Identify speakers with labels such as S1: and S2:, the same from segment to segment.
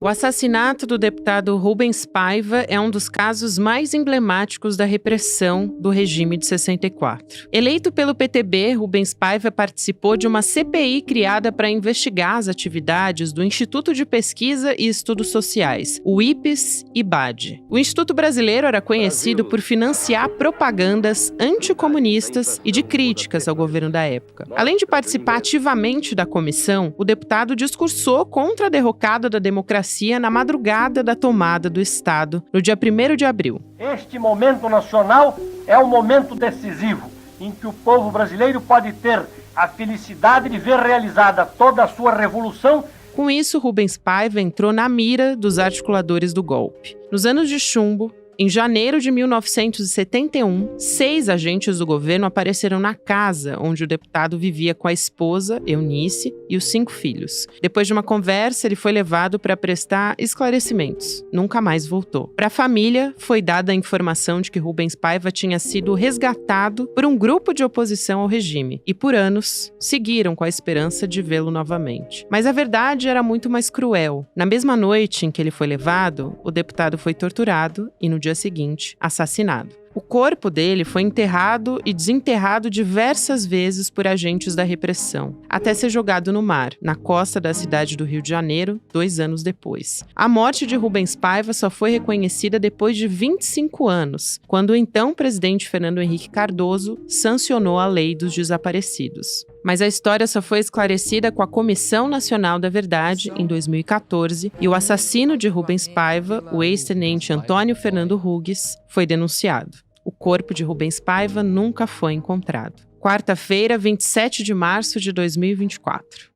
S1: O assassinato do deputado Rubens Paiva é um dos casos mais emblemáticos da repressão do regime de 64. Eleito pelo PTB, Rubens Paiva participou de uma CPI criada para investigar as atividades do Instituto de Pesquisa e Estudos Sociais, o IPES-IBAD. O Instituto Brasileiro era conhecido por financiar propagandas anticomunistas e de críticas ao governo da época. Além de participar ativamente da comissão, o deputado discursou contra a derrocada da democracia na madrugada da tomada do Estado, no dia 1º de abril.
S2: Este momento nacional é um momento decisivo, em que o povo brasileiro pode ter a felicidade de ver realizada toda a sua revolução.
S1: Com isso, Rubens Paiva entrou na mira dos articuladores do golpe. Nos anos de chumbo, em janeiro de 1971, 6 agentes do governo apareceram na casa onde o deputado vivia com a esposa, Eunice, e os 5 filhos. Depois de uma conversa, ele foi levado para prestar esclarecimentos. Nunca mais voltou. Para a família, foi dada a informação de que Rubens Paiva tinha sido resgatado por um grupo de oposição ao regime e, por anos, seguiram com a esperança de vê-lo novamente. Mas a verdade era muito mais cruel. Na mesma noite em que ele foi levado, o deputado foi torturado e, no dia seguinte, assassinado. O corpo dele foi enterrado e desenterrado diversas vezes por agentes da repressão, até ser jogado no mar, na costa da cidade do Rio de Janeiro, 2 anos depois. A morte de Rubens Paiva só foi reconhecida depois de 25 anos, quando o então presidente Fernando Henrique Cardoso sancionou a Lei dos Desaparecidos. Mas a história só foi esclarecida com a Comissão Nacional da Verdade, em 2014, e o assassino de Rubens Paiva, o ex-tenente Antônio Fernando Ruges, foi denunciado. O corpo de Rubens Paiva nunca foi encontrado. Quarta-feira, 27 de março de 2024.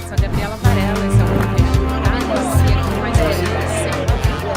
S1: Sou a Gabriela Varela, esse é o podcast Detalhes, e aqui mais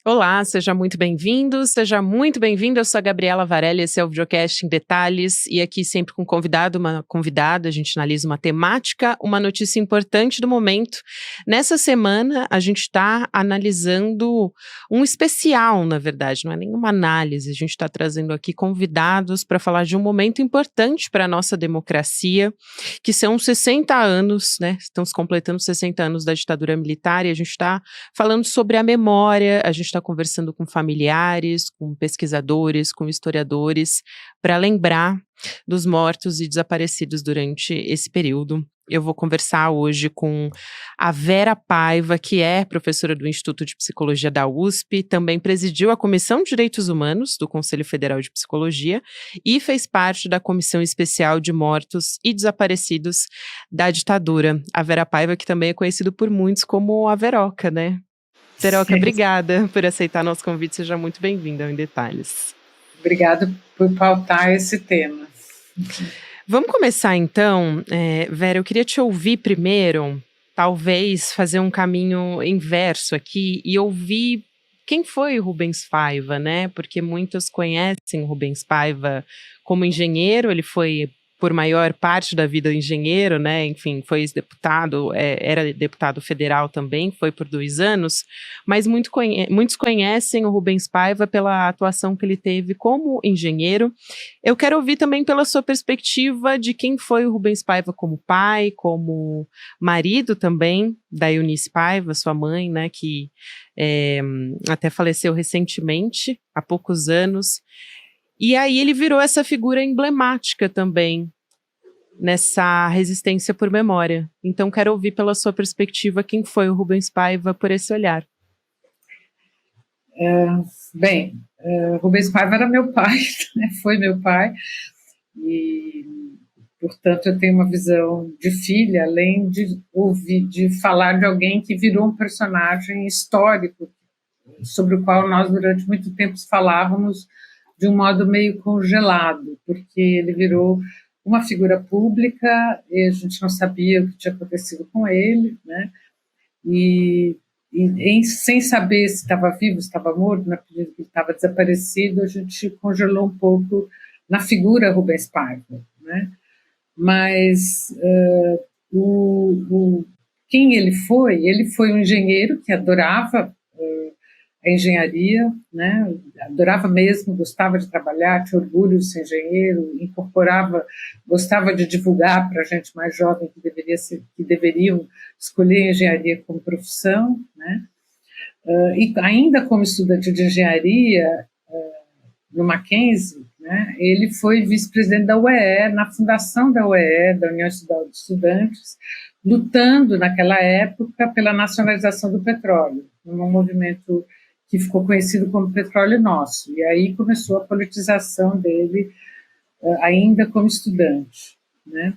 S1: Olá, seja muito bem-vindo, seja muito bem-vinda. Eu sou a Gabriela Varela, esse é o videocast em Detalhes, e aqui sempre com um convidado, uma convidada, a gente analisa uma temática, uma notícia importante do momento. Nessa semana, a gente está analisando um especial, na verdade, não é nenhuma análise, a gente está trazendo aqui convidados para falar de um momento importante para a nossa democracia, que são 60 anos, né? Estamos completando 60 anos da ditadura militar, e a gente está falando sobre a memória, a gente está conversando com familiares, com pesquisadores, com historiadores, para lembrar dos mortos e desaparecidos durante esse período. Eu vou conversar hoje com a Vera Paiva, que é professora do Instituto de Psicologia da USP, também presidiu a Comissão de Direitos Humanos do Conselho Federal de Psicologia e fez parte da Comissão Especial de Mortos e Desaparecidos da ditadura. A Vera Paiva, que também é conhecido por muitos como a Veroca, né? Veroca, obrigada por aceitar nosso convite, seja muito bem-vinda ao Em Detalhes.
S3: Obrigada por pautar esse tema.
S1: Vamos começar então, Vera, eu queria te ouvir primeiro, talvez fazer um caminho inverso aqui e ouvir quem foi o Rubens Paiva, né? Porque muitos conhecem o Rubens Paiva como engenheiro, ele foi por maior parte da vida engenheiro, né, enfim, foi ex-deputado, era deputado federal também, foi por 2 anos, mas muitos conhecem o Rubens Paiva pela atuação que ele teve como engenheiro. Eu quero ouvir também pela sua perspectiva de quem foi o Rubens Paiva como pai, como marido também da Eunice Paiva, sua mãe, né, que até faleceu recentemente, há poucos anos. E aí ele virou essa figura emblemática também nessa resistência por memória. Então quero ouvir pela sua perspectiva quem foi o Rubens Paiva por esse olhar.
S3: Rubens Paiva era meu pai, né? Foi meu pai, e portanto eu tenho uma visão de filha, além de falar de alguém que virou um personagem histórico, sobre o qual nós durante muito tempo falávamos de um modo meio congelado, porque ele virou uma figura pública e a gente não sabia o que tinha acontecido com ele, né? Sem saber se estava vivo, se estava morto, na medida que ele estava desaparecido, a gente congelou um pouco na figura Rubens Paiva, né? Mas o quem ele foi? Ele foi um engenheiro que adorava a engenharia, né? Adorava mesmo, gostava de trabalhar, tinha orgulho de ser engenheiro, incorporava, gostava de divulgar para a gente mais jovem que deveriam escolher a engenharia como profissão, né? E ainda como estudante de engenharia no Mackenzie, né? Ele foi vice-presidente da UEE, na fundação da UEE, da União Estadual de Estudantes, lutando naquela época pela nacionalização do petróleo, num movimento que ficou conhecido como Petróleo Nosso. E aí começou a politização dele, ainda como estudante, né?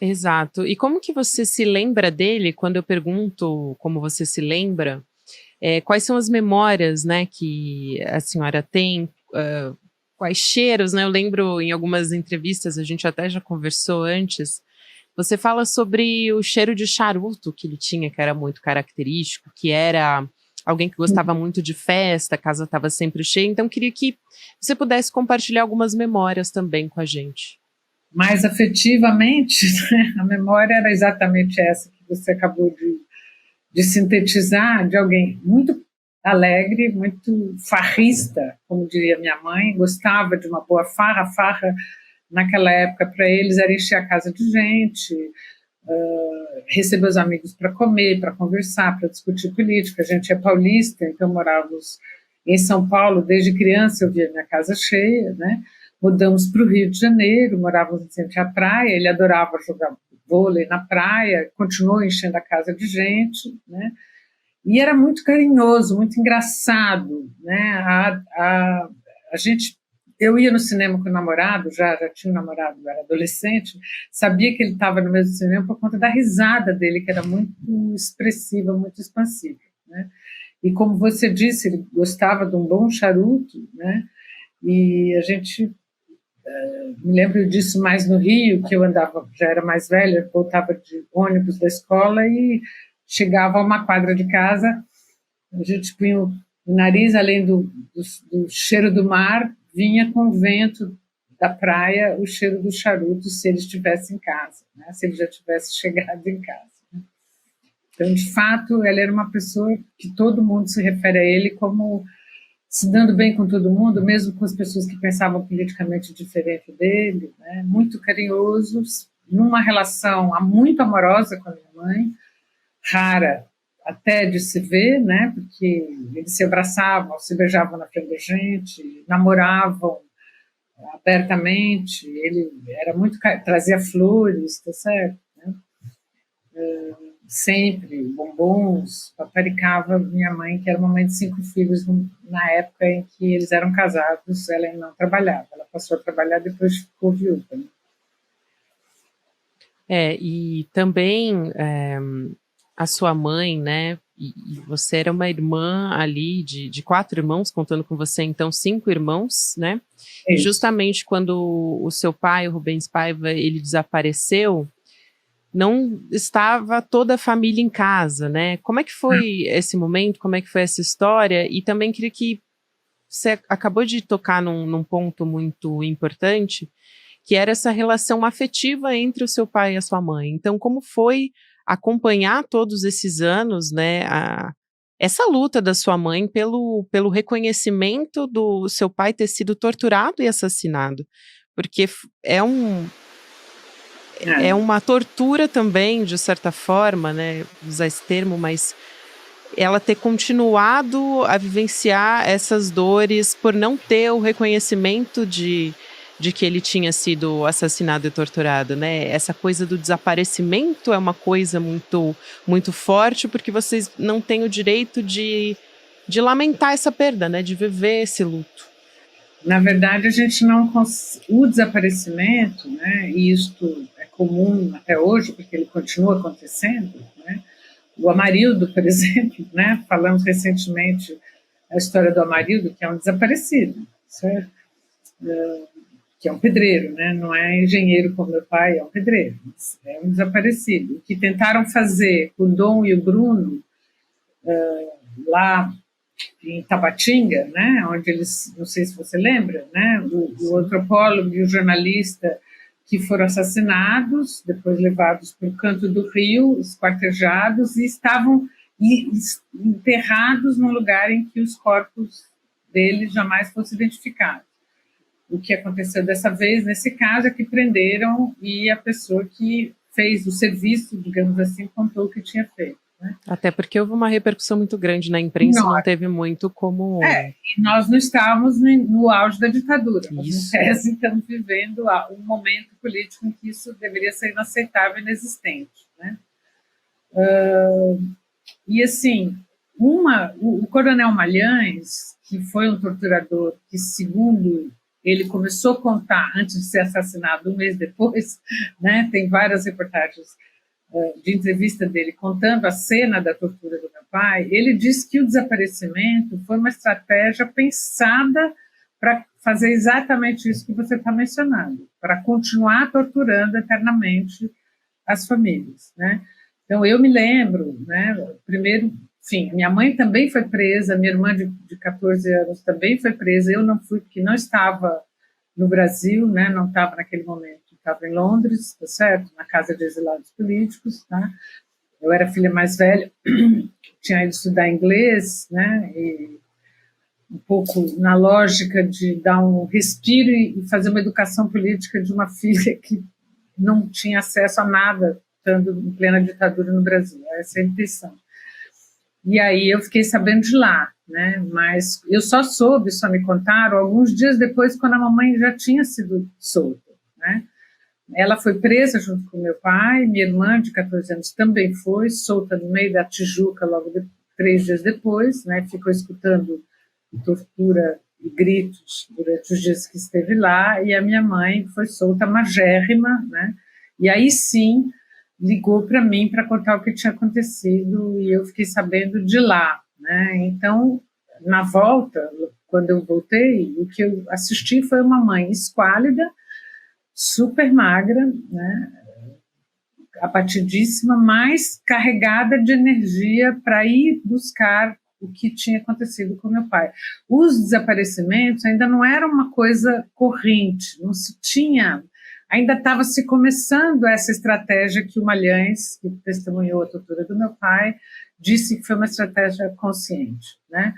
S1: Exato. E como que você se lembra dele? Quando eu pergunto como você se lembra, quais são as memórias, né, que a senhora tem? Quais cheiros, né? Eu lembro em algumas entrevistas, a gente até já conversou antes, você fala sobre o cheiro de charuto que ele tinha, que era muito característico, que era alguém que gostava muito de festa, a casa estava sempre cheia, então queria que você pudesse compartilhar algumas memórias também com a gente.
S3: Mais afetivamente, né? A memória era exatamente essa que você acabou de sintetizar, de alguém muito alegre, muito farrista, como diria minha mãe, gostava de uma boa farra. Farra, naquela época, para eles, era encher a casa de gente, receber os amigos para comer, para conversar, para discutir política. A gente é paulista, então morávamos em São Paulo, desde criança eu via minha casa cheia, né? Mudamos para o Rio de Janeiro, morávamos em frente à praia, ele adorava jogar vôlei na praia, continuou enchendo a casa de gente, né? E era muito carinhoso, muito engraçado, né? A gente, eu ia no cinema com o namorado, já tinha um namorado, eu era adolescente, sabia que ele estava no mesmo cinema por conta da risada dele, que era muito expressiva, muito expansiva, né? E como você disse, ele gostava de um bom charuto, né? E a gente me lembro disso mais no Rio, que eu andava, já era mais velha, voltava de ônibus da escola e chegava a uma quadra de casa, a gente punha o nariz, além do cheiro do mar, vinha com o vento da praia o cheiro do charuto, se ele estivesse em casa, né? Se ele já tivesse chegado em casa. Né? Então, de fato, ela era uma pessoa que todo mundo se refere a ele como se dando bem com todo mundo, mesmo com as pessoas que pensavam politicamente diferente dele, né? Muito carinhoso, numa relação muito amorosa com a minha mãe, rara até de se ver, né? Porque eles se abraçavam, se beijavam na frente da gente, namoravam abertamente, ele era muito, trazia flores, tá certo? Né? Sempre, bombons, paparicava minha mãe, que era uma mãe de 5 filhos, na época em que eles eram casados, ela não trabalhava, ela passou a trabalhar depois ficou viúva. Né?
S1: E também a sua mãe, né, e você era uma irmã ali de 4 irmãos, contando com você, então 5 irmãos, né? E justamente quando o seu pai, o Rubens Paiva, ele desapareceu, não estava toda a família em casa, né? Como é que foi esse momento? Como é que foi essa história? E também queria que você acabou de tocar num ponto muito importante, que era essa relação afetiva entre o seu pai e a sua mãe. Então, como foi acompanhar todos esses anos, né, essa luta da sua mãe pelo reconhecimento do seu pai ter sido torturado e assassinado? Porque é uma tortura também, de certa forma, né, usar esse termo, mas ela ter continuado a vivenciar essas dores por não ter o reconhecimento de que ele tinha sido assassinado e torturado, né? Essa coisa do desaparecimento é uma coisa muito, muito forte, porque vocês não têm o direito de lamentar essa perda, né? De viver esse luto.
S3: Na verdade, a gente não o desaparecimento, né? E isto é comum até hoje, porque ele continua acontecendo, né? O Amarildo, por exemplo, né? Falamos recentemente a história do Amarildo, que é um desaparecido, certo? Que é um pedreiro, né? Não é engenheiro como meu pai, é um pedreiro, é um desaparecido. O que tentaram fazer com o Dom e o Bruno lá em Tabatinga, né? Onde eles, não sei se você lembra, né? O antropólogo e o jornalista que foram assassinados, depois levados para o canto do rio, esquartejados, e estavam enterrados num lugar em que os corpos deles jamais fossem identificados. O que aconteceu dessa vez, nesse caso, é que prenderam e a pessoa que fez o serviço, digamos assim, contou o que tinha feito. Né?
S1: Até porque houve uma repercussão muito grande na imprensa, não teve muito como...
S3: E nós não estávamos no auge da ditadura, nós, em tese, estamos vivendo um momento político em que isso deveria ser inaceitável e inexistente. Né? E assim, o coronel Malhães, que foi um torturador que, segundo ele começou a contar antes de ser assassinado, um mês depois, né, tem várias reportagens de entrevista dele contando a cena da tortura do meu pai. Ele disse que o desaparecimento foi uma estratégia pensada para fazer exatamente isso que você está mencionando, para continuar torturando eternamente as famílias. Né? Então, eu me lembro, né, primeiro, enfim, minha mãe também foi presa, minha irmã de 14 anos também foi presa, eu não fui porque não estava no Brasil, né, não estava naquele momento, estava em Londres, tá certo? Na casa de exilados políticos, tá? Eu era a filha mais velha, tinha ido estudar inglês, né, e um pouco na lógica de dar um respiro e fazer uma educação política de uma filha que não tinha acesso a nada, estando em plena ditadura no Brasil, essa é a intenção. E aí eu fiquei sabendo de lá, né? Mas eu só me contaram alguns dias depois, quando a mamãe já tinha sido solta, né? Ela foi presa junto com meu pai, minha irmã de 14 anos também foi, solta no meio da Tijuca logo 3 dias depois, né? Ficou escutando tortura e gritos durante os dias que esteve lá, e a minha mãe foi solta magérrima, né? E aí sim ligou para mim para contar o que tinha acontecido e eu fiquei sabendo de lá, né? Então, na volta, quando eu voltei, o que eu assisti foi uma mãe esquálida, super magra, né? Abatidíssima, mas carregada de energia para ir buscar o que tinha acontecido com meu pai. Os desaparecimentos ainda não eram uma coisa corrente, não se tinha... Ainda estava se começando essa estratégia que o Malhães, que testemunhou a tortura do meu pai, disse que foi uma estratégia consciente, né?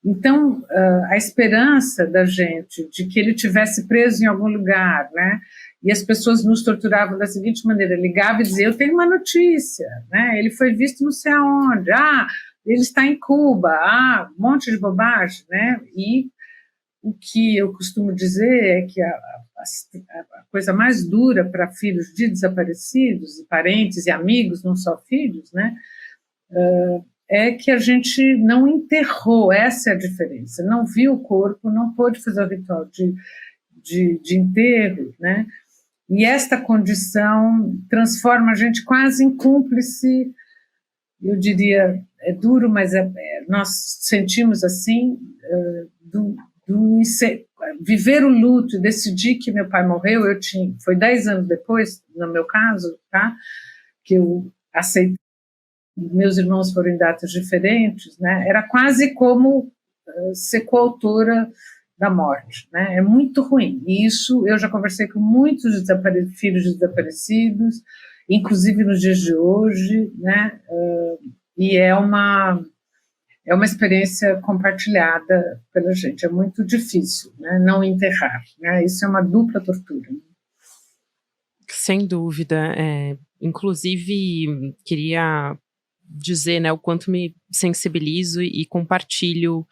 S3: Então, a esperança da gente de que ele tivesse preso em algum lugar, né? E as pessoas nos torturavam da seguinte maneira, ligava e dizia, eu tenho uma notícia, né? Ele foi visto não sei aonde, ele está em Cuba, um monte de bobagem, né? E o que eu costumo dizer é que a coisa mais dura para filhos de desaparecidos, e parentes e amigos, não só filhos, né, é que a gente não enterrou, essa é a diferença, não viu o corpo, não pôde fazer o ritual de enterro, né, e esta condição transforma a gente quase em cúmplice, eu diria, é duro, mas nós sentimos assim, viver o luto e decidir que meu pai morreu, foi 10 anos depois, no meu caso, tá, que eu aceitei, meus irmãos foram em datas diferentes, né, era quase como ser coautora da morte, né, é muito ruim, e isso eu já conversei com muitos filhos de desaparecidos, inclusive nos dias de hoje, né, e é uma experiência compartilhada pela gente, é muito difícil, né, não enterrar, né, isso é uma dupla tortura.
S1: Sem dúvida, inclusive queria dizer, né, o quanto me sensibilizo e compartilho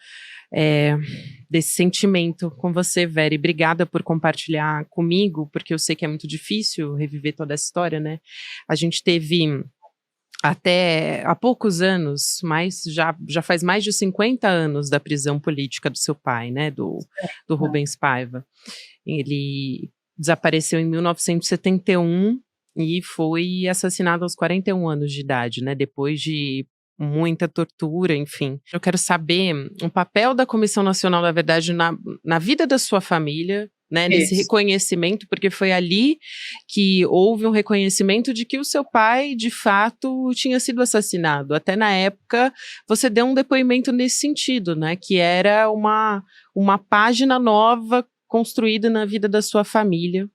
S1: desse sentimento com você, Vera, e obrigada por compartilhar comigo, porque eu sei que é muito difícil reviver toda essa história, né, a gente teve... Até há poucos anos, mas já faz mais de 50 anos da prisão política do seu pai, né, do Rubens Paiva. Ele desapareceu em 1971 e foi assassinado aos 41 anos de idade, né, depois de muita tortura, enfim. Eu quero saber o papel da Comissão Nacional da Verdade na vida da sua família, né, nesse reconhecimento, porque foi ali que houve um reconhecimento de que o seu pai, de fato, tinha sido assassinado. Até na época, você deu um depoimento nesse sentido, né, que era uma página nova construída na vida da sua família.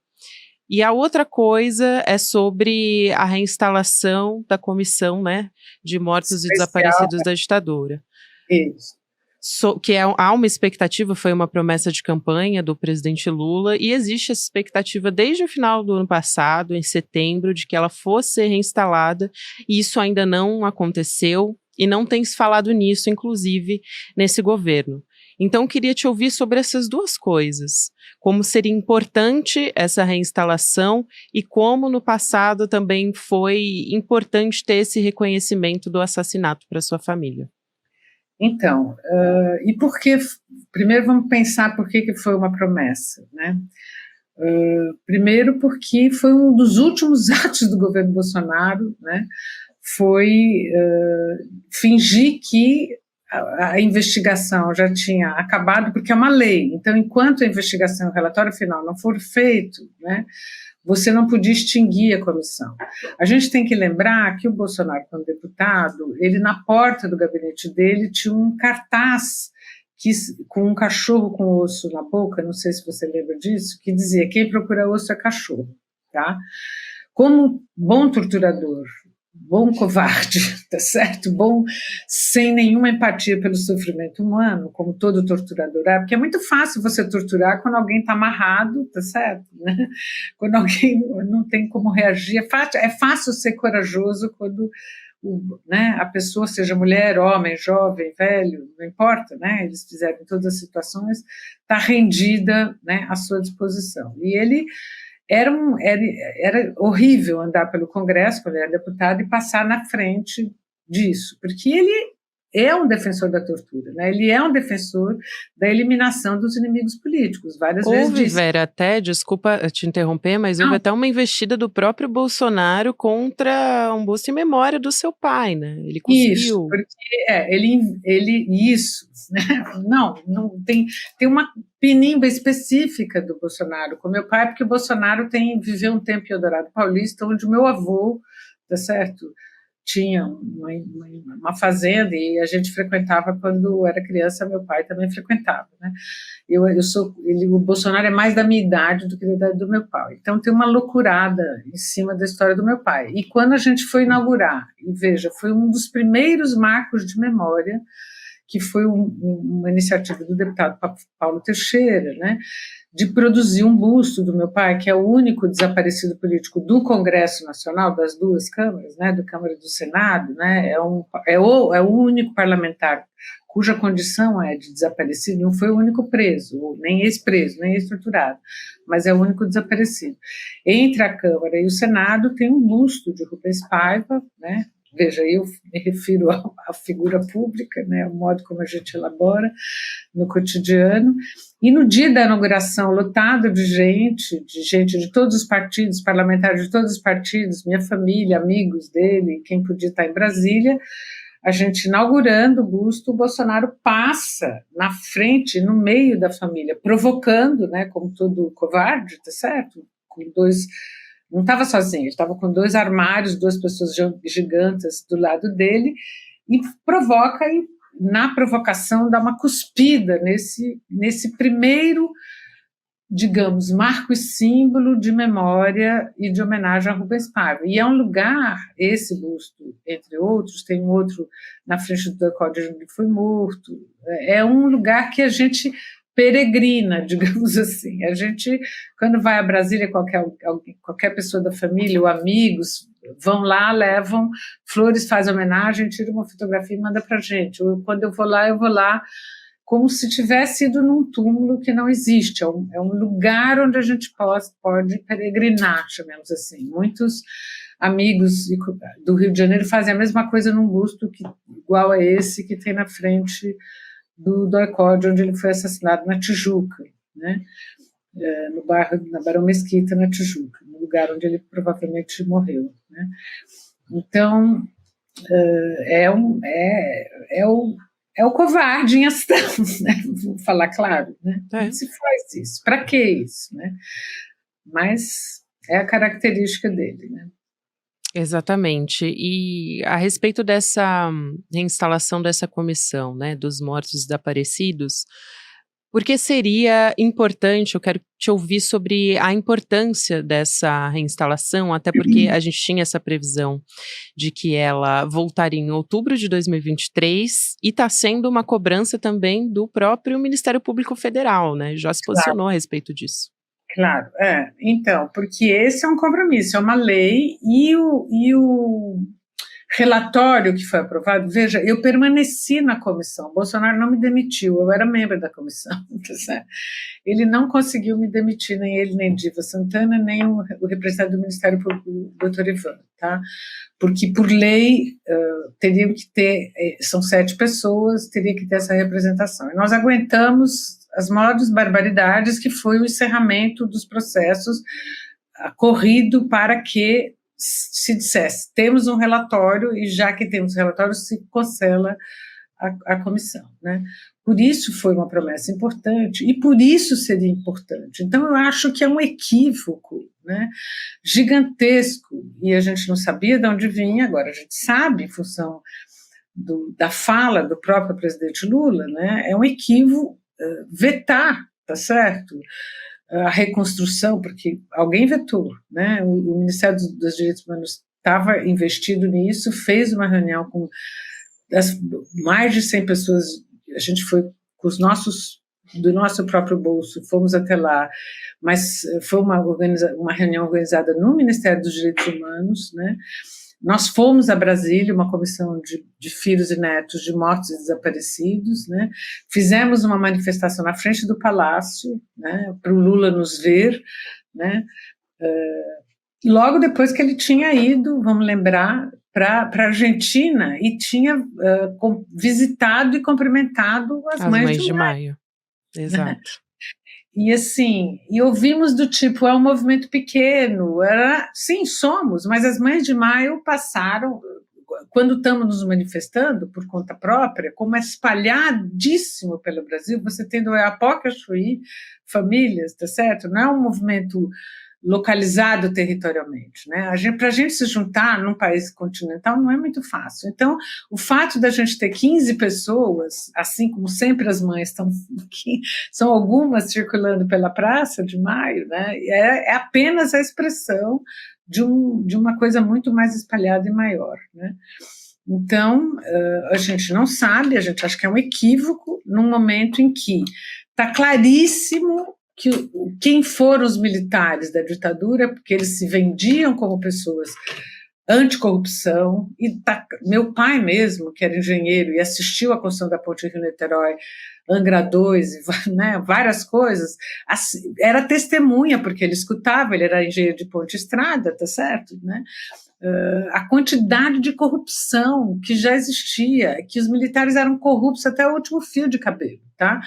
S1: E a outra coisa é sobre a reinstalação da comissão, né, de mortos e desaparecidos da ditadura.
S3: Isso.
S1: Há uma expectativa, foi uma promessa de campanha do presidente Lula, e existe essa expectativa desde o final do ano passado, em setembro, de que ela fosse reinstalada, e isso ainda não aconteceu, e não tem se falado nisso, inclusive, nesse governo. Então, queria te ouvir sobre essas duas coisas, como seria importante essa reinstalação e como no passado também foi importante ter esse reconhecimento do assassinato para sua família.
S3: Então, e por que? Primeiro vamos pensar por que foi uma promessa, né? Primeiro porque foi um dos últimos atos do governo Bolsonaro, né? Foi fingir que a investigação já tinha acabado, porque é uma lei. Então, enquanto a investigação, o relatório final não for feito, né, você não podia extinguir a comissão. A gente tem que lembrar que o Bolsonaro, como deputado, ele na porta do gabinete dele tinha um cartaz com um cachorro com osso na boca, não sei se você lembra disso, que dizia: quem procura osso é cachorro, tá? Como bom torturador, bom covarde, tá certo? Bom, sem nenhuma empatia pelo sofrimento humano, como todo torturador é, porque é muito fácil você torturar quando alguém está amarrado, tá certo? Né? Quando alguém não tem como reagir, é fácil ser corajoso quando né, a pessoa, seja mulher, homem, jovem, velho, não importa, né? Eles fizeram em todas as situações, está rendida, né, à sua disposição. E ele era horrível andar pelo Congresso, quando ele era deputado, e passar na frente disso, porque ele é um defensor da tortura, né? Ele é um defensor da eliminação dos inimigos políticos, várias vezes disse.
S1: Vera, até, desculpa te interromper, mas houve até uma investida do próprio Bolsonaro contra um busto em memória do seu pai, né? Ele conseguiu.
S3: Isso, porque isso, né? Não tem uma pinimba específica do Bolsonaro com meu pai, porque o Bolsonaro viveu um tempo em Eldorado Paulista, onde o meu avô, tá certo, tinha uma fazenda e a gente frequentava quando era criança, meu pai também frequentava, né? O Bolsonaro é mais da minha idade do que da idade do meu pai, então tem uma loucurada em cima da história do meu pai. E quando a gente foi inaugurar, e veja, foi um dos primeiros marcos de memória, que foi uma iniciativa do deputado Paulo Teixeira, né, de produzir um busto do meu pai, que é o único desaparecido político do Congresso Nacional, das duas câmaras, né, da Câmara e do Senado, né, é o único parlamentar cuja condição é de desaparecido, não foi o único preso, nem ex-preso, nem ex-torturado, mas é o único desaparecido. Entre a Câmara e o Senado tem um busto de Rubens Paiva, né. Veja, eu me refiro à figura pública, né, o modo como a gente elabora no cotidiano, e no dia da inauguração, lotado de gente de todos os partidos, parlamentares de todos os partidos, minha família, amigos dele, quem podia estar em Brasília, a gente inaugurando o busto, o Bolsonaro passa na frente, no meio da família, provocando, né, como todo covarde, tá certo? Não estava sozinho, ele estava com 2 armários, 2 pessoas gigantes do lado dele, e provoca, e na provocação dá uma cuspida nesse primeiro, digamos, marco e símbolo de memória e de homenagem a Rubens Paiva. E é um lugar, esse busto, entre outros, tem um outro na frente do código onde ele foi morto, é um lugar que a gente peregrina, digamos assim. A gente, quando vai a Brasília, qualquer pessoa da família ou amigos vão lá, levam flores, faz homenagem, tira uma fotografia e manda para a gente. Quando eu vou lá como se tivesse ido num túmulo que não existe. É um lugar onde a gente pode peregrinar, chamemos assim. Muitos amigos do Rio de Janeiro fazem a mesma coisa num busto igual a esse que tem na frente do DOI-CODE, onde ele foi assassinado na Tijuca, né? No bairro, na Barão Mesquita, na Tijuca, no lugar onde ele provavelmente morreu, né? Então, é o covarde em ação, né? Vou falar claro, né? Não se faz isso, para que isso, né? Mas é a característica dele, né?
S1: Exatamente. E a respeito dessa reinstalação dessa comissão, né, dos mortos desaparecidos, Porque seria importante, eu quero te ouvir sobre a importância dessa reinstalação, até porque a gente tinha essa previsão de que ela voltaria em outubro de 2023 e está sendo uma cobrança também do próprio Ministério Público Federal, né? Já se posicionou a respeito disso.
S3: Claro, então, porque esse é um compromisso, é uma lei, e o relatório que foi aprovado, veja, eu permaneci na comissão, Bolsonaro não me demitiu, eu era membro da comissão, certo? Ele não conseguiu me demitir, nem ele, nem Diva Santana, nem o representante do Ministério Público, o doutor Ivan, tá? Porque por lei teriam que ter, são 7 pessoas, teria que ter essa representação, e nós aguentamos as maiores barbaridades, que foi o encerramento dos processos corrido para que se dissesse, temos um relatório, e já que temos relatório, se cancela a comissão, né? Por isso foi uma promessa importante, e por isso seria importante. Então, eu acho que é um equívoco, né, gigantesco, e a gente não sabia de onde vinha, agora a gente sabe, em função da fala do próprio presidente Lula, né, é um equívoco vetar, tá certo? A reconstrução, porque alguém vetou, né? O Ministério dos Direitos Humanos estava investido nisso, fez uma reunião com mais de 100 pessoas, a gente foi com os do nosso próprio bolso, fomos até lá, mas foi uma reunião organizada no Ministério dos Direitos Humanos, né? Nós fomos a Brasília, uma comissão de filhos e netos de mortos e desaparecidos, né? Fizemos uma manifestação na frente do Palácio, né, para o Lula nos ver, né? Logo depois que ele tinha ido, vamos lembrar, para a Argentina, e tinha visitado e cumprimentado as mães
S1: de maio. Exato.
S3: E assim, e ouvimos do tipo, é um movimento pequeno, sim, somos, mas as Mães de Maio passaram, quando estamos nos manifestando por conta própria, como é espalhadíssimo pelo Brasil, você tem do Oiapoque a Chuí, famílias, tá certo? Não é um movimento localizado territorialmente, né? Para a gente se juntar num país continental não é muito fácil. Então, o fato da gente ter 15 pessoas, assim como sempre as mães estão aqui, são algumas circulando pela Praça de Maio, né? É apenas a expressão de uma coisa muito mais espalhada e maior, né? Então, a gente não sabe, a gente acha que é um equívoco num momento em que está claríssimo que quem foram os militares da ditadura, porque eles se vendiam como pessoas anticorrupção, e meu pai mesmo, que era engenheiro e assistiu à construção da ponte Rio-Niterói, Angra 2, né, várias coisas, era testemunha, porque ele escutava, ele era engenheiro de ponte e estrada, tá certo, né? A quantidade de corrupção que já existia, que os militares eram corruptos até o último fio de cabelo, tá?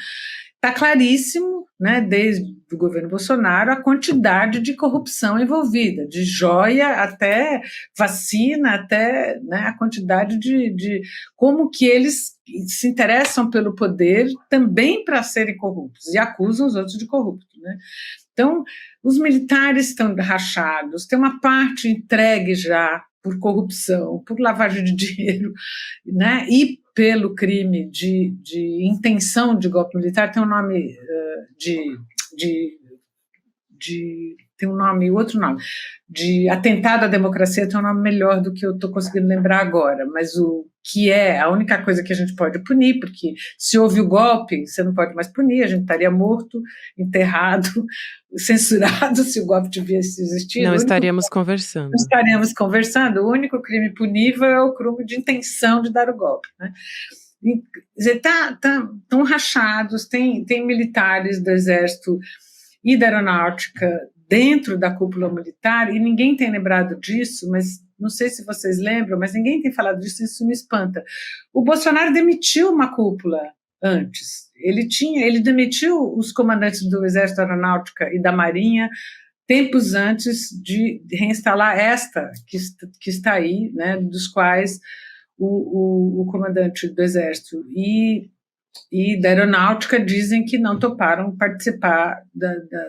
S3: Está claríssimo, né, desde o governo Bolsonaro, a quantidade de corrupção envolvida, de joia até vacina, até, né, a quantidade de como que eles se interessam pelo poder também para serem corruptos e acusam os outros de corruptos, né? Então, os militares estão rachados, tem uma parte entregue já por corrupção, por lavagem de dinheiro, né, e pelo crime de intenção de golpe militar, tem um nome tem um nome, outro nome, de atentado à democracia, tem um nome melhor do que eu estou conseguindo lembrar agora, mas o que é a única coisa que a gente pode punir, porque se houve o golpe, você não pode mais punir, a gente estaria morto, enterrado, censurado se o golpe tivesse existido.
S1: Não estaríamos conversando.
S3: Não estaríamos conversando, o único crime punível é o crime de intenção de dar o golpe, né? Estão rachados, tem militares do Exército e da Aeronáutica dentro da cúpula militar, e ninguém tem lembrado disso, mas não sei se vocês lembram, mas ninguém tem falado disso, isso me espanta. O Bolsonaro demitiu uma cúpula antes, ele demitiu os comandantes do Exército, da Aeronáutica e da Marinha tempos antes de reinstalar esta que está aí, né, dos quais o comandante do Exército e da Aeronáutica dizem que não toparam participar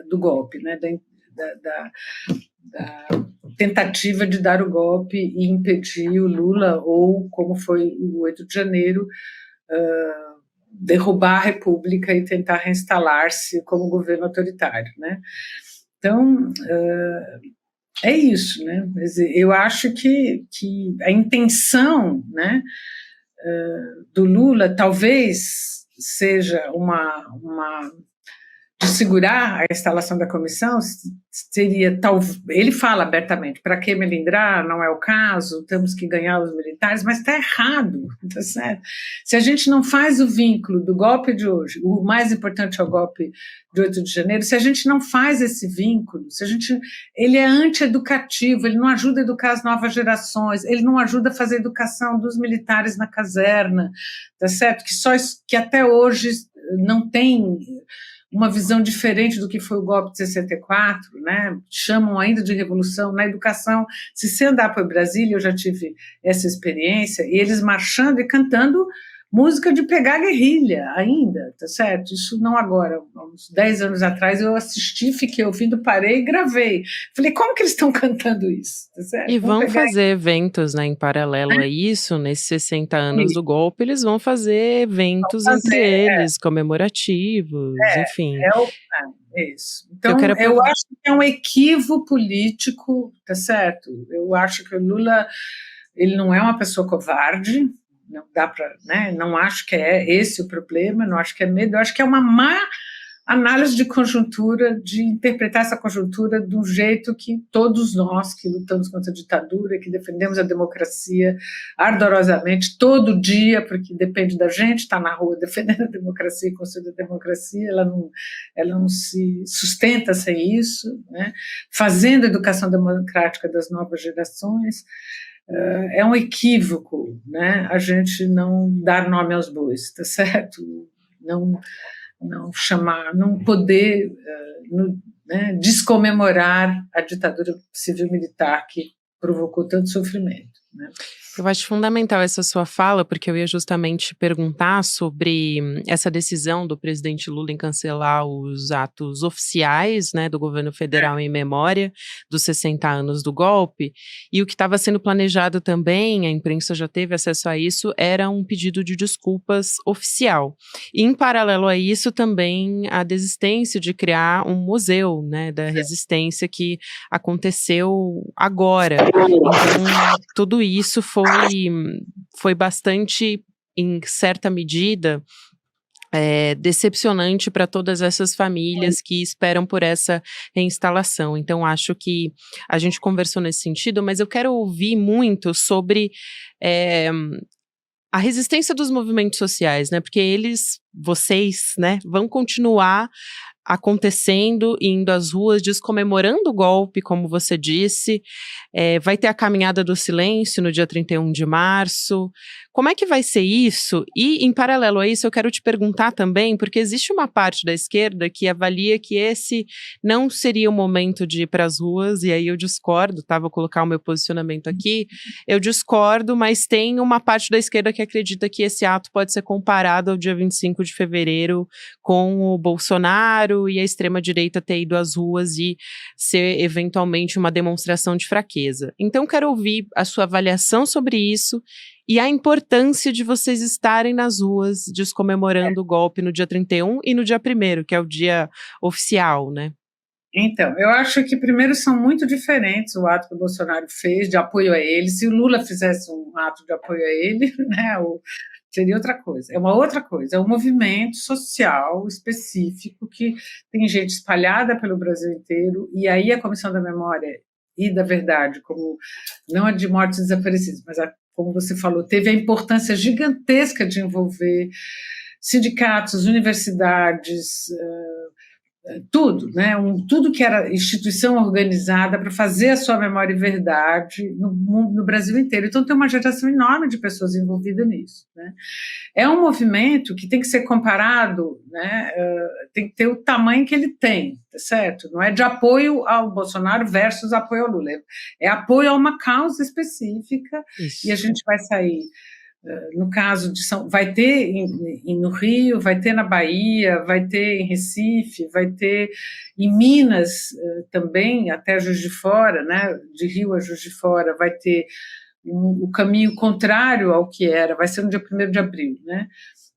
S3: do golpe, né, da tentativa de dar o golpe e impedir o Lula, ou como foi o 8 de janeiro, derrubar a República e tentar reinstalar-se como governo autoritário, né? Então, é isso, né? Eu acho que a intenção, né, do Lula talvez seja de segurar a instalação da comissão, seria ele fala abertamente, para que melindrar, não é o caso, temos que ganhar os militares, mas está errado, tá certo? Se a gente não faz o vínculo do golpe de hoje, o mais importante é o golpe de 8 de janeiro, se a gente não faz esse vínculo, ele é antieducativo, ele não ajuda a educar as novas gerações, ele não ajuda a fazer a educação dos militares na caserna, tá certo? Que até hoje não tem uma visão diferente do que foi o golpe de 64, né? Chamam ainda de revolução na educação. Se você andar por Brasília, eu já tive essa experiência, e eles marchando e cantando música de pegar guerrilha ainda, tá certo? Isso não agora, uns 10 anos atrás eu assisti, fiquei ouvindo, parei e gravei. Falei, como que eles estão cantando isso? Tá certo?
S1: E vão fazer eventos, né, em paralelo a isso, nesses 60 anos do golpe, eles vão fazer eventos entre eles, comemorativos, enfim.
S3: Isso. Então, eu acho que é um equívoco político, tá certo? Eu acho que o Lula, ele não é uma pessoa covarde, não dá para, né? Não acho que é esse o problema, não acho que é medo, eu acho que é uma má análise de conjuntura, de interpretar essa conjuntura de um jeito que todos nós que lutamos contra a ditadura, que defendemos a democracia ardorosamente, todo dia, porque depende da gente estar na rua defendendo a democracia e construindo a democracia, ela não se sustenta sem isso, né? Fazendo a educação democrática das novas gerações. É um equívoco, né? A gente não dar nome aos bois, tá certo? Não chamar, não poder né, descomemorar a ditadura civil-militar que provocou tanto sofrimento, né?
S1: Eu acho fundamental essa sua fala, porque eu ia justamente perguntar sobre essa decisão do presidente Lula em cancelar os atos oficiais, né, do governo federal em memória dos 60 anos do golpe, e o que estava sendo planejado também, a imprensa já teve acesso a isso, era um pedido de desculpas oficial. E em paralelo a isso também a desistência de criar um museu, né, da resistência que aconteceu agora. Então, tudo isso foi bastante, em certa medida, decepcionante para todas essas famílias que esperam por essa reinstalação. Então, acho que a gente conversou nesse sentido, mas eu quero ouvir muito sobre a resistência dos movimentos sociais, né? Porque vocês, né, vão continuar acontecendo, indo às ruas, descomemorando o golpe, como você disse. Vai ter a Caminhada do Silêncio no dia 31 de março. Como é que vai ser isso? E, em paralelo a isso, eu quero te perguntar também, porque existe uma parte da esquerda que avalia que esse não seria o momento de ir para as ruas, e aí eu discordo, tá? Vou colocar o meu posicionamento aqui. Eu discordo, mas tem uma parte da esquerda que acredita que esse ato pode ser comparado ao dia 25 de fevereiro com o Bolsonaro e a extrema-direita ter ido às ruas e ser, eventualmente, uma demonstração de fraqueza. Então, quero ouvir a sua avaliação sobre isso e a importância de vocês estarem nas ruas descomemorando o golpe no dia 31 e no dia 1º, que é o dia oficial, né?
S3: Então, eu acho que, primeiro, são muito diferentes o ato que o Bolsonaro fez de apoio a ele. Se o Lula fizesse um ato de apoio a ele, né, seria outra coisa. É uma outra coisa, é um movimento social específico que tem gente espalhada pelo Brasil inteiro, e aí a Comissão da Memória e da Verdade, como não a de mortes desaparecidas, mas como você falou, teve a importância gigantesca de envolver sindicatos, universidades, tudo, né? Tudo que era instituição organizada para fazer a sua memória e verdade no Brasil inteiro. Então, tem uma geração enorme de pessoas envolvidas nisso, né? É um movimento que tem que ser comparado, né? Tem que ter o tamanho que ele tem, tá certo? Não é de apoio ao Bolsonaro versus apoio ao Lula. É apoio a uma causa específica. Isso. E a gente vai sair. No caso de vai ter no Rio, vai ter na Bahia, vai ter em Recife, vai ter em Minas também, até Juiz de Fora, né? De Rio a Juiz de Fora, vai ter o caminho contrário ao que era, vai ser no dia 1º de abril, né?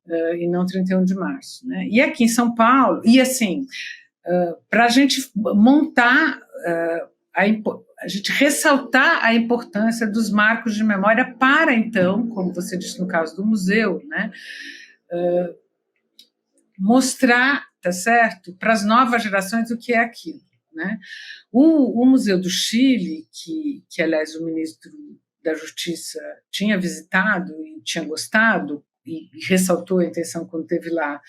S3: e não 31 de março. Né? E aqui em São Paulo, e assim, para a gente montar, a gente ressaltar a importância dos marcos de memória para, então, como você disse no caso do museu, né? Mostrar, tá certo, para as novas gerações o que é aquilo. Né? O Museu do Chile, que aliás o ministro da Justiça tinha visitado e tinha gostado, e ressaltou a intenção quando esteve lá,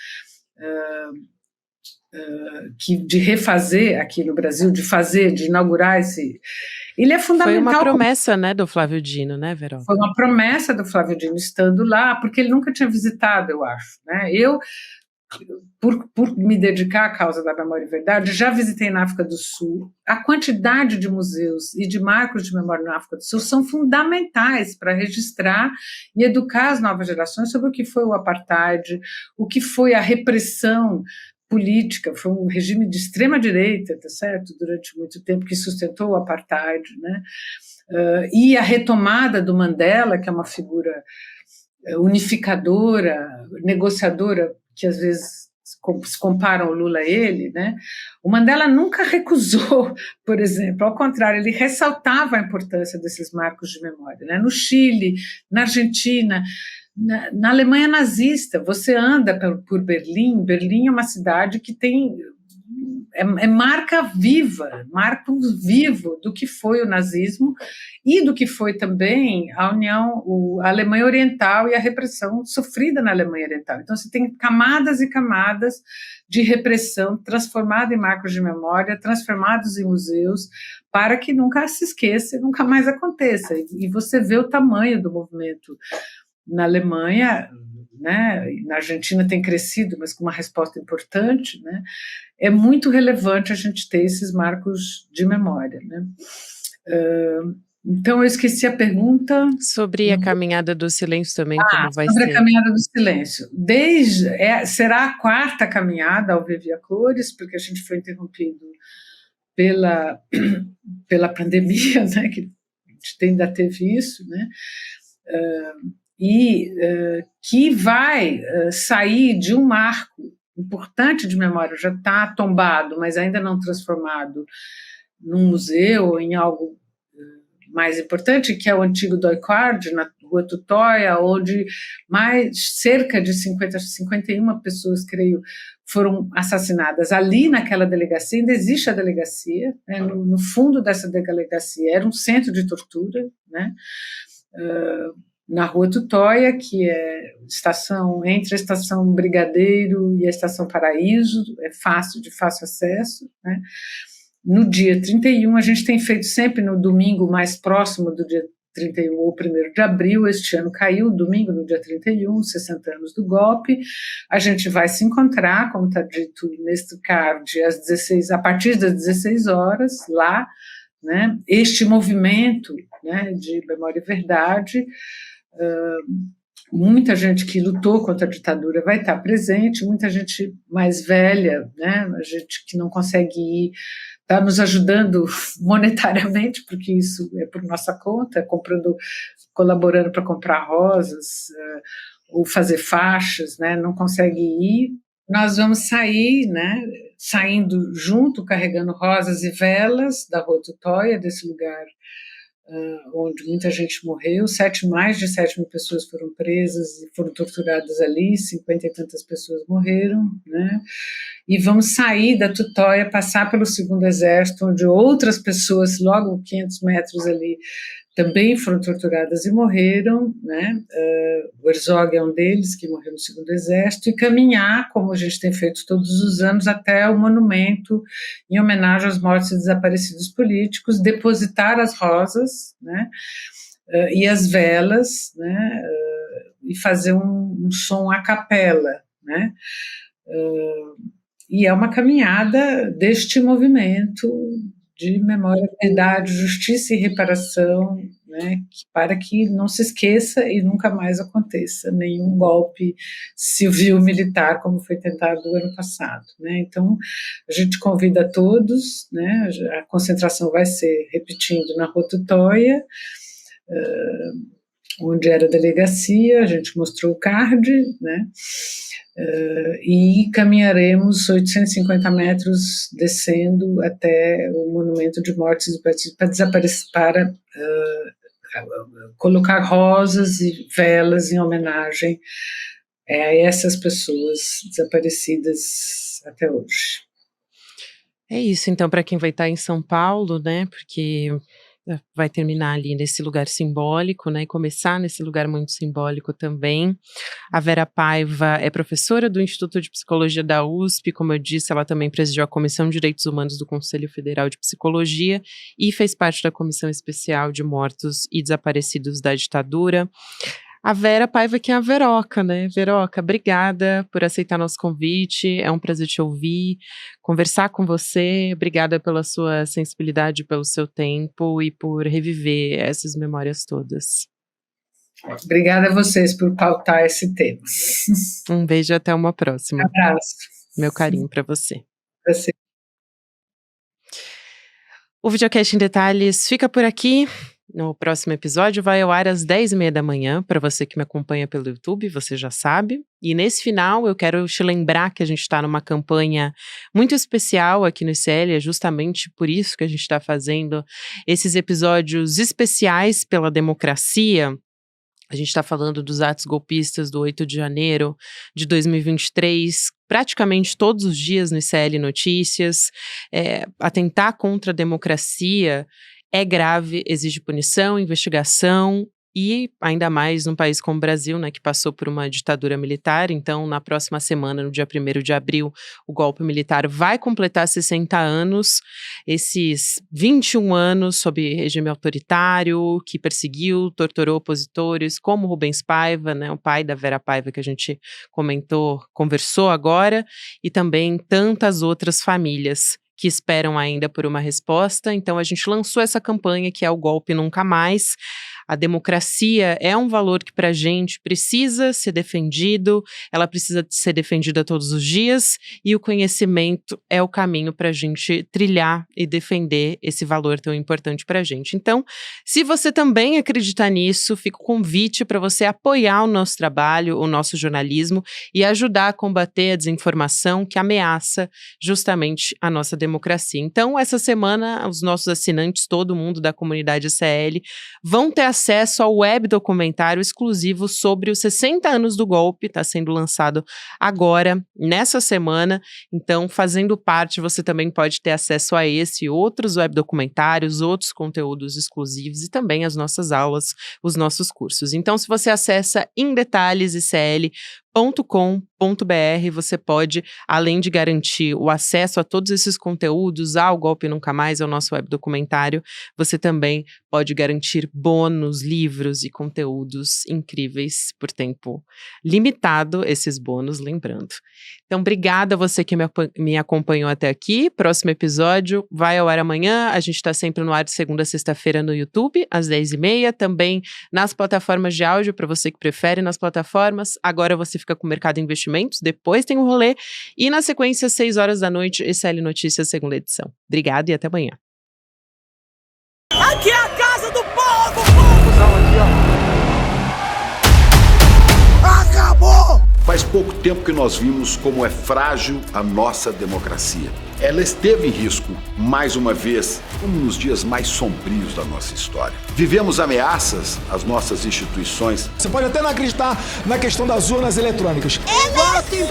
S3: de refazer aqui no Brasil, de inaugurar esse... Ele é fundamental.
S1: Foi uma promessa, né, do Flávio Dino, né, Veró?
S3: Foi uma promessa do Flávio Dino estando lá, porque ele nunca tinha visitado, eu acho. Né? Eu, por me dedicar à causa da memória e verdade, já visitei na África do Sul. A quantidade de museus e de marcos de memória na África do Sul são fundamentais para registrar e educar as novas gerações sobre o que foi o apartheid, o que foi a repressão política. Foi um regime de extrema-direita, tá certo? Durante muito tempo, que sustentou o apartheid, né? E a retomada do Mandela, que é uma figura unificadora, negociadora, que às vezes se comparam o Lula a ele, né? O Mandela nunca recusou, por exemplo, ao contrário, ele ressaltava a importância desses marcos de memória. Né? No Chile, na Argentina, na Alemanha nazista, você anda por Berlim. Berlim é uma cidade que tem marco vivo do que foi o nazismo e do que foi também a Alemanha Oriental e a repressão sofrida na Alemanha Oriental. Então você tem camadas e camadas de repressão transformada em marcos de memória, transformados em museus, para que nunca se esqueça e nunca mais aconteça. E você vê o tamanho do movimento na Alemanha, né? Na Argentina tem crescido, mas com uma resposta importante, né? É muito relevante a gente ter esses marcos de memória. Né? Então, eu esqueci a pergunta.
S1: Sobre a Caminhada do Silêncio também, como vai ser?
S3: Sobre a Caminhada do Silêncio. Será a 4ª caminhada ao Viver a Cores, porque a gente foi interrompido pela pandemia, né? Que a gente ainda teve isso, né? Que vai sair de um marco importante de memória, já está tombado, mas ainda não transformado num museu ou em algo mais importante, que é o antigo DOI-CORD, na Rua Tutóia, onde cerca de 51 pessoas, creio, foram assassinadas. Ali, naquela delegacia, ainda existe a delegacia, né? No fundo dessa delegacia era um centro de tortura, né? Na Rua Tutóia, que é entre a Estação Brigadeiro e a Estação Paraíso, é de fácil acesso. Né? No dia 31, a gente tem feito sempre no domingo mais próximo do dia 31 ou 1º de abril, este ano caiu domingo, no dia 31, 60 anos do golpe. A gente vai se encontrar, como está dito neste card, a partir das 16 horas, lá, né? Este movimento, né, de memória e verdade. Muita gente que lutou contra a ditadura vai estar presente, muita gente mais velha, né, a gente que não consegue ir, está nos ajudando monetariamente, porque isso é por nossa conta, colaborando para comprar rosas, ou fazer faixas, né, não consegue ir. Nós vamos sair, né, saindo junto, carregando rosas e velas da Rua Tutóia, desse lugar onde muita gente morreu. Mais de 7 mil pessoas foram presas e foram torturadas ali, 50 e tantas pessoas morreram, né? E vamos sair da Tutóia, passar pelo 2º Exército, onde outras pessoas, logo 500 metros ali, também foram torturadas e morreram, né? O Herzog é um deles, que morreu no 2º Exército, e caminhar, como a gente tem feito todos os anos, até o monumento em homenagem aos mortos e desaparecidos políticos, depositar as rosas, né? E as velas, né? E fazer um som a capela, né? E é uma caminhada deste movimento de memória, verdade, justiça e reparação, né, para que não se esqueça e nunca mais aconteça nenhum golpe civil-militar como foi tentado no ano passado. Né. Então, a gente convida a todos, né, a concentração vai ser, repetindo, na Rua Tutóia, onde era a delegacia, a gente mostrou o card, né? E caminharemos 850 metros descendo até o Monumento de Mortes para colocar rosas e velas em homenagem a essas pessoas desaparecidas até hoje.
S1: É isso, então, para quem vai estar em São Paulo, né, porque vai terminar ali nesse lugar simbólico, né, e começar nesse lugar muito simbólico também. A Vera Paiva é professora do Instituto de Psicologia da USP, como eu disse, ela também presidiu a Comissão de Direitos Humanos do Conselho Federal de Psicologia e fez parte da Comissão Especial de Mortos e Desaparecidos da Ditadura. A Vera Paiva, que é a Veroca, né? Veroca, obrigada por aceitar nosso convite, é um prazer te ouvir, conversar com você, obrigada pela sua sensibilidade, pelo seu tempo e por reviver essas memórias todas.
S3: Obrigada a vocês por pautar esse tema.
S1: Um beijo e até uma próxima.
S3: Um abraço.
S1: Meu carinho para você.
S3: Pra você.
S1: O Videocast em Detalhes fica por aqui. No próximo episódio vai ao ar às 10h30 da manhã, para você que me acompanha pelo YouTube, você já sabe. E nesse final eu quero te lembrar que a gente está numa campanha muito especial aqui no ICL, é justamente por isso que a gente está fazendo esses episódios especiais pela democracia. A gente está falando dos atos golpistas do 8 de janeiro de 2023, praticamente todos os dias no ICL Notícias. Atentar contra a democracia é grave, exige punição, investigação e ainda mais num país como o Brasil, né, que passou por uma ditadura militar. Então, na próxima semana, no dia 1º de abril, o golpe militar vai completar 60 anos, esses 21 anos sob regime autoritário, que perseguiu, torturou opositores, como Rubens Paiva, né, o pai da Vera Paiva que a gente conversou agora, e também tantas outras famílias que esperam ainda por uma resposta. Então a gente lançou essa campanha que é o Golpe Nunca Mais. A democracia é um valor que para a gente precisa ser defendido, ela precisa ser defendida todos os dias e o conhecimento é o caminho para a gente trilhar e defender esse valor tão importante para a gente. Então, se você também acredita nisso, fica o convite para você apoiar o nosso trabalho, o nosso jornalismo e ajudar a combater a desinformação que ameaça justamente a nossa democracia. Então, essa semana, os nossos assinantes, todo mundo da comunidade ICL, vão ter acesso ao web documentário exclusivo sobre os 60 anos do golpe, está sendo lançado agora, nessa semana. Então, fazendo parte, você também pode ter acesso a esse e outros web documentários, outros conteúdos exclusivos e também as nossas aulas, os nossos cursos. Então, se você acessa indetalhesicl.com.br, você pode, além de garantir o acesso a todos esses conteúdos, ao Golpe Nunca Mais, ao nosso web documentário, você também pode garantir bônus, livros e conteúdos incríveis por tempo limitado, esses bônus, lembrando. Então, obrigada a você que me acompanhou até aqui. Próximo episódio vai ao ar amanhã. A gente está sempre no ar de segunda a sexta-feira no YouTube, às 10h30, também nas plataformas de áudio, para você que prefere nas plataformas. Agora você fica com o Mercado Investimentos, depois tem o rolê, e na sequência, 6 horas da noite, ICL Notícias, segunda edição. Obrigada e até amanhã.
S4: Aqui é a casa do povo! Acabou!
S5: Faz pouco tempo que nós vimos como é frágil a nossa democracia. Ela esteve em risco, mais uma vez, como nos dias mais sombrios da nossa história. Vivemos ameaças às nossas instituições.
S4: Você pode até não acreditar na questão das urnas eletrônicas.
S6: Eleições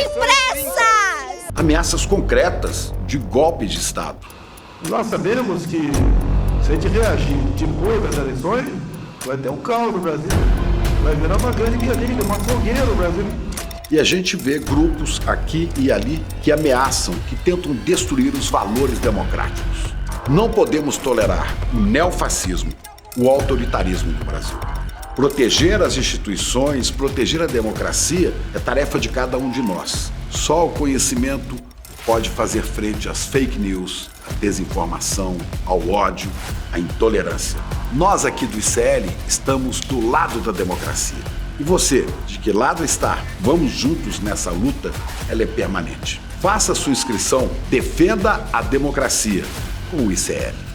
S6: impressas!
S5: Ameaças concretas de golpe de Estado.
S7: Nós sabemos que, se a gente reagir depois das eleições, vai ter um caos no Brasil. Vai virar uma grande guerrilha, uma fogueira no Brasil.
S5: E a gente vê grupos aqui e ali que ameaçam, que tentam destruir os valores democráticos. Não podemos tolerar o neofascismo, o autoritarismo do Brasil. Proteger as instituições, proteger a democracia é tarefa de cada um de nós. Só o conhecimento pode fazer frente às fake news, à desinformação, ao ódio, à intolerância. Nós aqui do ICL estamos do lado da democracia. E você, de que lado está? Vamos juntos nessa luta, ela é permanente. Faça sua inscrição, defenda a democracia com o ICL.